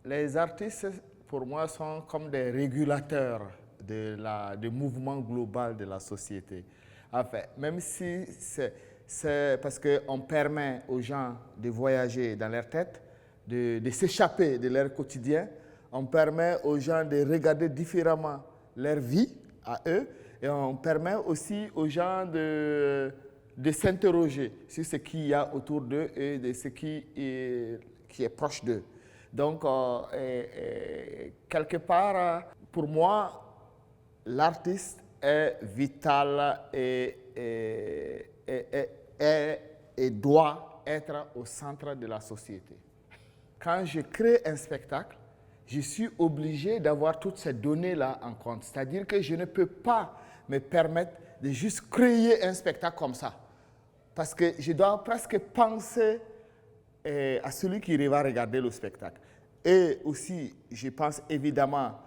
Les artistes, pour moi, sont comme des régulateurs du mouvement global de la société. En fait, même si c'est parce qu'on permet aux gens de voyager dans leur tête, de s'échapper de leur quotidien, on permet aux gens de regarder différemment leur vie à eux, et on permet aussi aux gens de s'interroger sur ce qu'il y a autour d'eux et de ce qui est proche d'eux. Donc, quelque part, pour moi, l'artiste est vital et doit être au centre de la société. Quand je crée un spectacle, je suis obligé d'avoir toutes ces données-là en compte. C'est-à-dire que je ne peux pas me permettre de juste créer un spectacle comme ça. Parce que je dois presque penser à celui qui va regarder le spectacle. Et aussi, je pense évidemment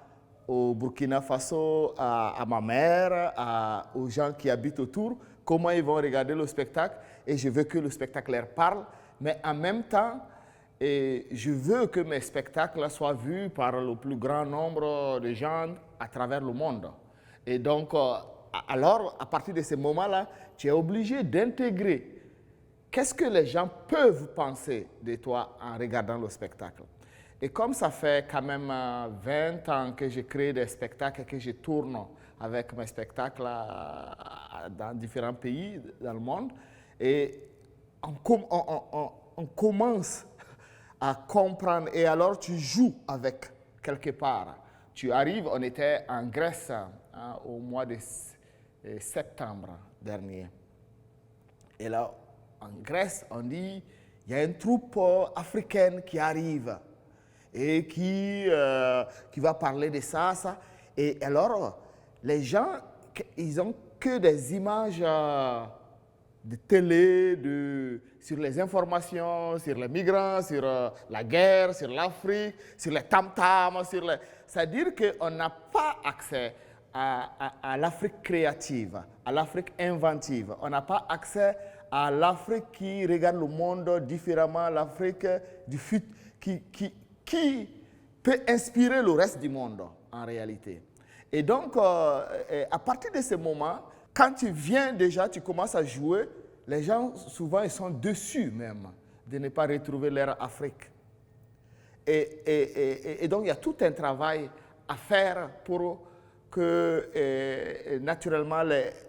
au Burkina Faso, à ma mère, aux gens qui habitent autour, comment ils vont regarder le spectacle. Et je veux que le spectacle leur parle. Mais en même temps, je veux que mes spectacles soient vus par le plus grand nombre de gens à travers le monde. Et donc, alors, à partir de ce moment-là, tu es obligé d'intégrer qu'est-ce que les gens peuvent penser de toi en regardant le spectacle. Et comme ça fait quand même 20 ans que je crée des spectacles et que je tourne avec mes spectacles dans différents pays dans le monde, et on commence à comprendre, et alors tu joues avec quelque part. Tu arrives, on était en Grèce au mois de septembre dernier. Et là, en Grèce, on dit, il y a une troupe africaine qui arrive et qui va parler de ça. Et alors, les gens, ils ont que des images de télé, sur les informations, sur les migrants, sur la guerre, sur l'Afrique, sur les tam-tams, c'est-à-dire qu'on n'a pas accès à l'Afrique créative, à l'Afrique inventive. On n'a pas accès à l'Afrique qui regarde le monde différemment, l'Afrique du futur, qui peut inspirer le reste du monde en réalité. Et donc, à partir de ce moment, quand tu viens déjà, tu commences à jouer, les gens souvent ils sont déçus même de ne pas retrouver leur Afrique. Et donc, il y a tout un travail à faire pour que, naturellement,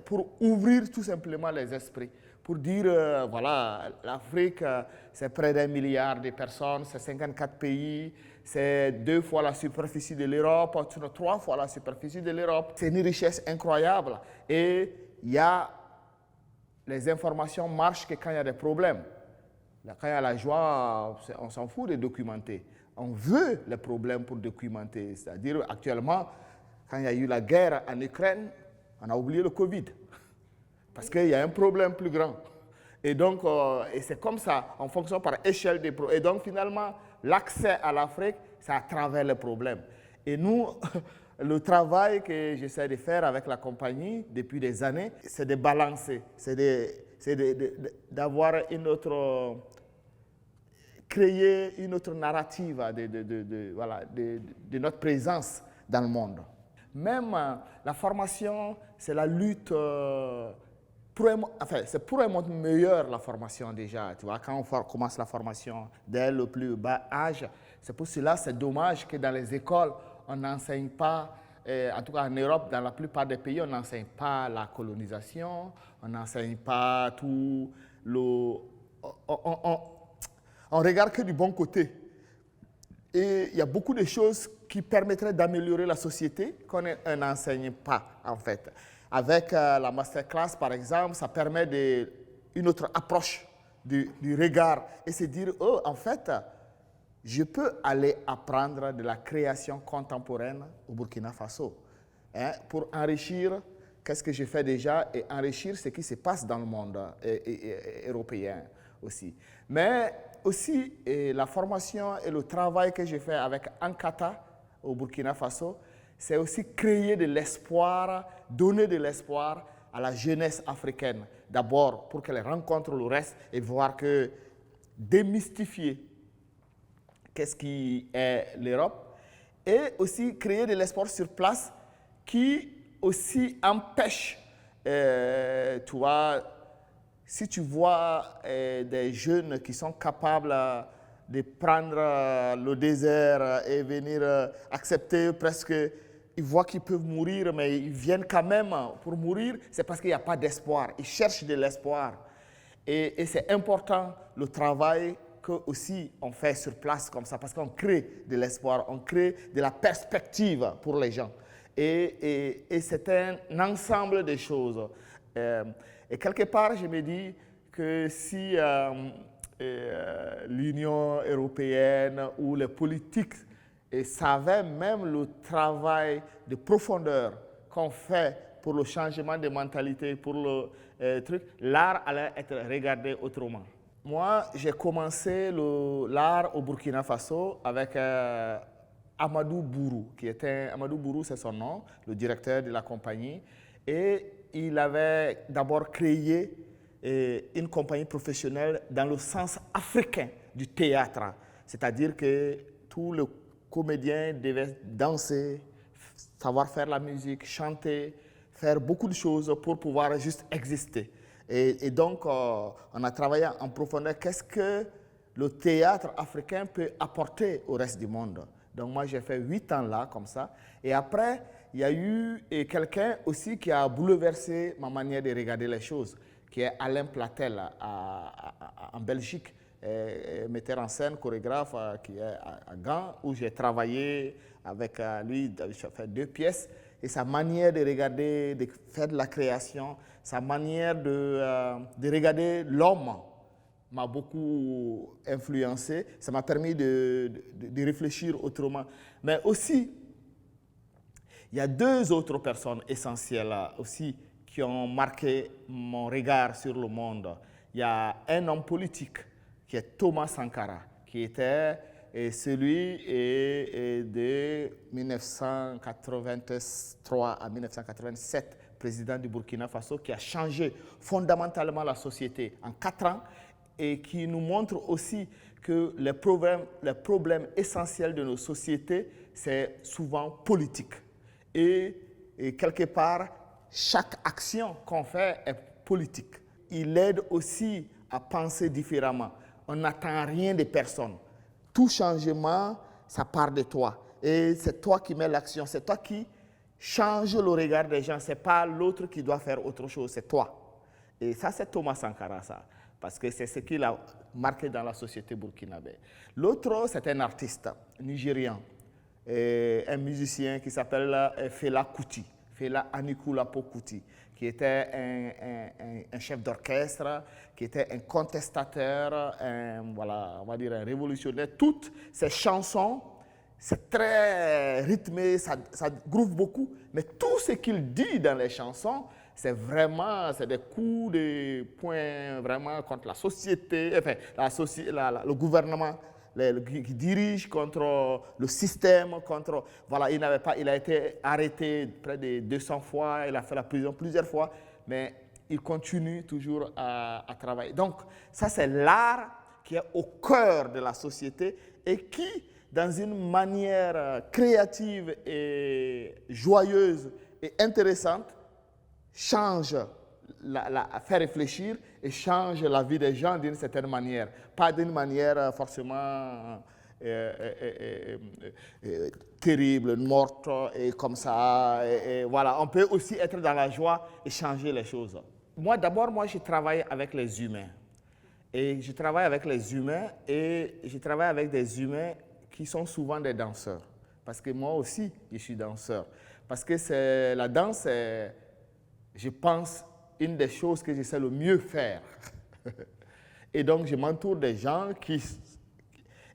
pour ouvrir tout simplement les esprits. Pour dire, voilà, l'Afrique, c'est près d'1 milliard de personnes, c'est 54 pays, c'est 2 fois la superficie de l'Europe, 3 fois la superficie de l'Europe. C'est une richesse incroyable. Et les informations marchent que quand il y a des problèmes. Quand il y a la joie, on s'en fout de documenter. On veut les problèmes pour documenter. C'est-à-dire, actuellement, quand il y a eu la guerre en Ukraine, on a oublié le Covid. Parce qu'il y a un problème plus grand. Et donc, et c'est comme ça, on fonctionne par échelle des problèmes. Et donc, finalement, l'accès à l'Afrique, c'est à travers les problèmes. Et nous, le travail que j'essaie de faire avec la compagnie depuis des années, c'est de balancer, c'est d'avoir créer une autre narrative de notre présence dans le monde. Même la formation, c'est la lutte... c'est pour un monde meilleur la formation déjà. Tu vois, quand on commence la formation dès le plus bas âge, c'est pour cela c'est dommage que dans les écoles, on n'enseigne pas, en tout cas en Europe, dans la plupart des pays, on n'enseigne pas la colonisation, on n'enseigne pas tout le... On regarde que du bon côté. Et il y a beaucoup de choses qui permettraient d'améliorer la société qu'on n'enseigne pas, en fait. Avec la masterclass, par exemple, ça permet une autre approche du regard et se dire, oh, en fait, je peux aller apprendre de la création contemporaine au Burkina Faso pour enrichir qu'est-ce que je fais déjà et enrichir ce qui se passe dans le monde européen aussi. Mais aussi, la formation et le travail que je fais avec Ankata au Burkina Faso, c'est aussi créer de l'espoir, donner de l'espoir à la jeunesse africaine. D'abord, pour qu'elle rencontre le reste et voir que démystifier qu'est-ce qui est l'Europe, et aussi créer de l'espoir sur place qui aussi empêche, tu vois, si tu vois des jeunes qui sont capables de prendre le désert et venir accepter presque, ils voient qu'ils peuvent mourir, mais ils viennent quand même pour mourir, c'est parce qu'il n'y a pas d'espoir. Ils cherchent de l'espoir. Et c'est important le travail que aussi on fait sur place comme ça, parce qu'on crée de l'espoir, on crée de la perspective pour les gens. Et c'est un ensemble de choses. Et quelque part, je me dis que si l'Union européenne ou les politiques savaient même le travail de profondeur qu'on fait pour le changement de mentalité, pour le truc, l'art allait être regardé autrement. Moi, j'ai commencé l'art au Burkina Faso avec Amadou Bourou, Amadou Bourou, c'est son nom, le directeur de la compagnie. Et il avait d'abord créé une compagnie professionnelle dans le sens africain du théâtre. C'est-à-dire que tous les comédiens devaient danser, savoir faire la musique, chanter, faire beaucoup de choses pour pouvoir juste exister. Et donc, on a travaillé en profondeur. Qu'est-ce que le théâtre africain peut apporter au reste du monde? Donc, moi, j'ai fait 8 ans là, comme ça. Et après, il y a eu quelqu'un aussi qui a bouleversé ma manière de regarder les choses, qui est Alain Platel en Belgique, metteur en scène, chorégraphe, qui est à Gand, où j'ai travaillé avec lui, j'ai fait 2 pièces. Et sa manière de regarder, de faire de la création, sa manière de regarder l'homme m'a beaucoup influencé. Ça m'a permis de réfléchir autrement. Mais aussi, il y a 2 autres personnes essentielles aussi qui ont marqué mon regard sur le monde. Il y a un homme politique qui est Thomas Sankara, qui était celui de 1983 à 1987, président du Burkina Faso, qui a changé fondamentalement la société en 4 ans et qui nous montre aussi que les problèmes essentiels de nos sociétés, c'est souvent politique. Et quelque part, chaque action qu'on fait est politique. Il aide aussi à penser différemment. On n'attend rien de personne. Tout changement, ça part de toi. Et c'est toi qui mets l'action, c'est toi qui change le regard des gens. Ce n'est pas l'autre qui doit faire autre chose, c'est toi. Et ça, c'est Thomas Sankara, ça. Parce que c'est ce qu'il a marqué dans la société burkinabé. L'autre, c'est un artiste nigérian, un musicien qui s'appelle Fela Kuti, Fela Anikulapo Kuti, qui était un chef d'orchestre, qui était un contestateur, voilà, on va dire un révolutionnaire. Toutes ces chansons, c'est très rythmé, ça groove beaucoup, mais tout ce qu'il dit dans les chansons, c'est des coups de poing vraiment contre la société, enfin, le gouvernement qui dirige contre le système, voilà, il a été arrêté près de 200 fois, il a fait la prison plusieurs fois, mais il continue toujours à travailler. Donc, ça, c'est l'art qui est au cœur de la société et qui, dans une manière créative et joyeuse et intéressante, fait réfléchir et change la vie des gens d'une certaine manière. Pas d'une manière forcément terrible, morte et comme ça. Et voilà, on peut aussi être dans la joie et changer les choses. Moi, je travaille avec les humains. Et je travaille avec les humains et je travaille avec des humains qui sont souvent des danseurs. Parce que moi aussi, je suis danseur. Parce que la danse, c'est, je pense, une des choses que je sais le mieux faire. Et donc, je m'entoure des gens qui...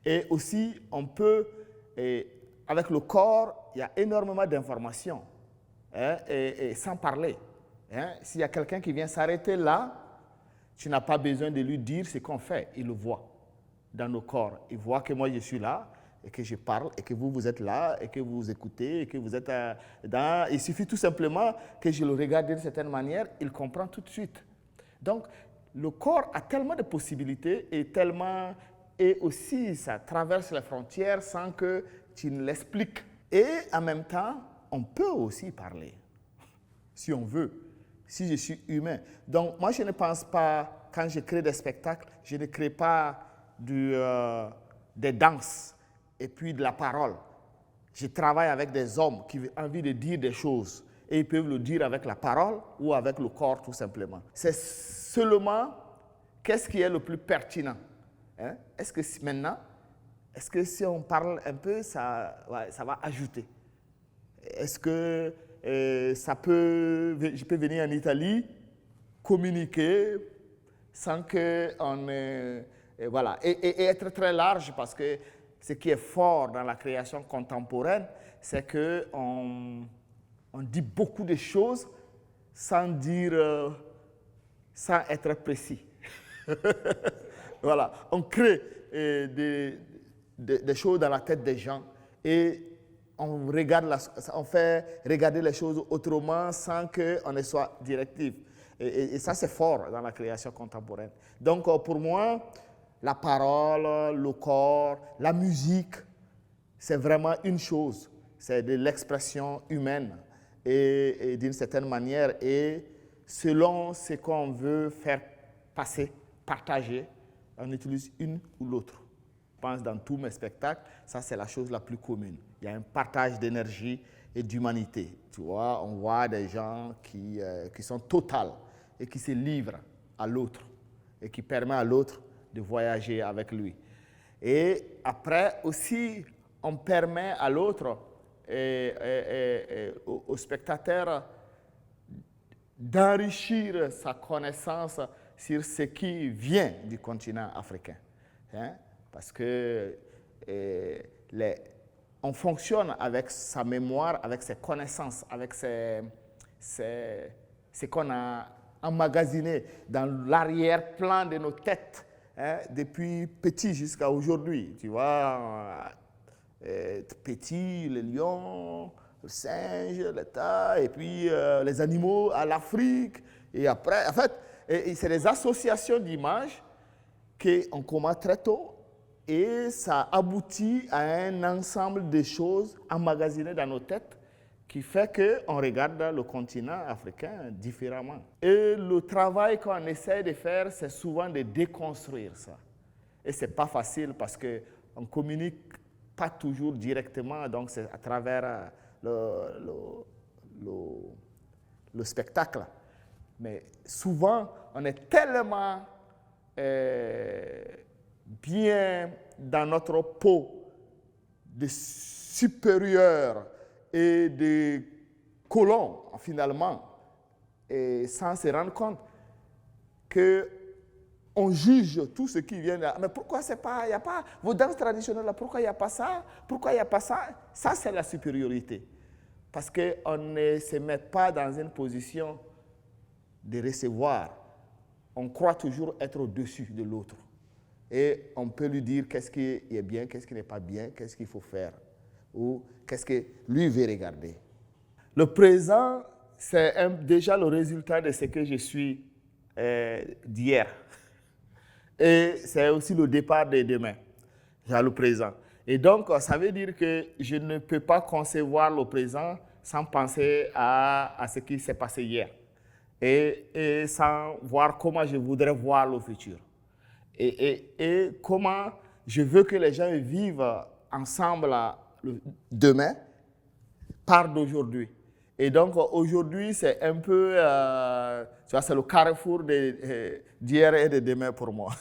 Et aussi, on peut... avec le corps, il y a énormément d'informations. Et sans parler. S'il y a quelqu'un qui vient s'arrêter là, tu n'as pas besoin de lui dire ce qu'on fait. Il le voit dans nos corps. Il voit que moi, je suis là et que je parle et que vous êtes là et que vous écoutez et que vous êtes dans... Il suffit tout simplement que je le regarde d'une certaine manière, il comprend tout de suite. Donc, le corps a tellement de possibilités et tellement et aussi ça traverse les frontières sans que tu ne l'expliques. Et en même temps, on peut aussi parler, si on veut, si je suis humain. Donc moi, je ne pense pas, quand je crée des spectacles, je ne crée pas des danses et puis de la parole. Je travaille avec des hommes qui ont envie de dire des choses et ils peuvent le dire avec la parole ou avec le corps tout simplement. C'est seulement qu'est-ce qui est le plus pertinent. Hein? Est-ce que maintenant, est-ce que si on parle un peu, ça va ajouter? Est-ce que je peux venir en Italie, communiquer sans qu'on... voilà, et être très large parce que ce qui est fort dans la création contemporaine, c'est qu'on dit beaucoup de choses sans être précis. Voilà, on crée des choses dans la tête des gens et on fait regarder les choses autrement sans qu'on ne soit directif. Et ça, c'est fort dans la création contemporaine. Donc, pour moi, la parole, le corps, la musique, c'est vraiment une chose. C'est de l'expression humaine et d'une certaine manière. Et selon ce qu'on veut faire passer, partager, on utilise une ou l'autre. Je pense dans tous mes spectacles, ça c'est la chose la plus commune. Il y a un partage d'énergie et d'humanité. Tu vois, on voit des gens qui sont totaux et qui se livrent à l'autre et qui permettent à l'autre de voyager avec lui. Et après aussi, on permet à l'autre, au spectateur, d'enrichir sa connaissance sur ce qui vient du continent africain. Hein? Parce que on fonctionne avec sa mémoire, avec ses connaissances, avec ce qu'on a emmagasiné dans l'arrière-plan de nos têtes, hein, depuis petit jusqu'à aujourd'hui. Tu vois, petit, le lion, le singe, l'état, et puis les animaux à l'Afrique. Et après, en fait, c'est des associations d'images qu'on commence très tôt et ça aboutit à un ensemble de choses emmagasinées dans nos têtes qui fait qu'on regarde le continent africain différemment. Et le travail qu'on essaie de faire, c'est souvent de déconstruire ça. Et ce n'est pas facile parce qu'on ne communique pas toujours directement, donc c'est à travers le spectacle. Mais souvent, on est tellement bien dans notre peau de supérieur et de colon, finalement, et sans se rendre compte qu'on juge tout ce qui vient là. Mais pourquoi il n'y a pas vos danses traditionnelles là, pourquoi il n'y a pas ça? Pourquoi il n'y a pas ça? Ça, c'est la supériorité. Parce qu'on ne se met pas dans une position de recevoir. On croit toujours être au-dessus de l'autre. Et on peut lui dire qu'est-ce qui est bien, qu'est-ce qui n'est pas bien, qu'est-ce qu'il faut faire, ou qu'est-ce que lui veut regarder. Le présent, c'est déjà le résultat de ce que je suis d'hier. Et c'est aussi le départ de demain, genre le présent. Et donc, ça veut dire que je ne peux pas concevoir le présent sans penser à ce qui s'est passé hier. Et sans voir comment je voudrais voir le futur. Et comment je veux que les gens vivent ensemble demain par d'aujourd'hui. Et donc aujourd'hui, c'est un peu, tu vois, c'est le carrefour d'hier et de demain pour moi.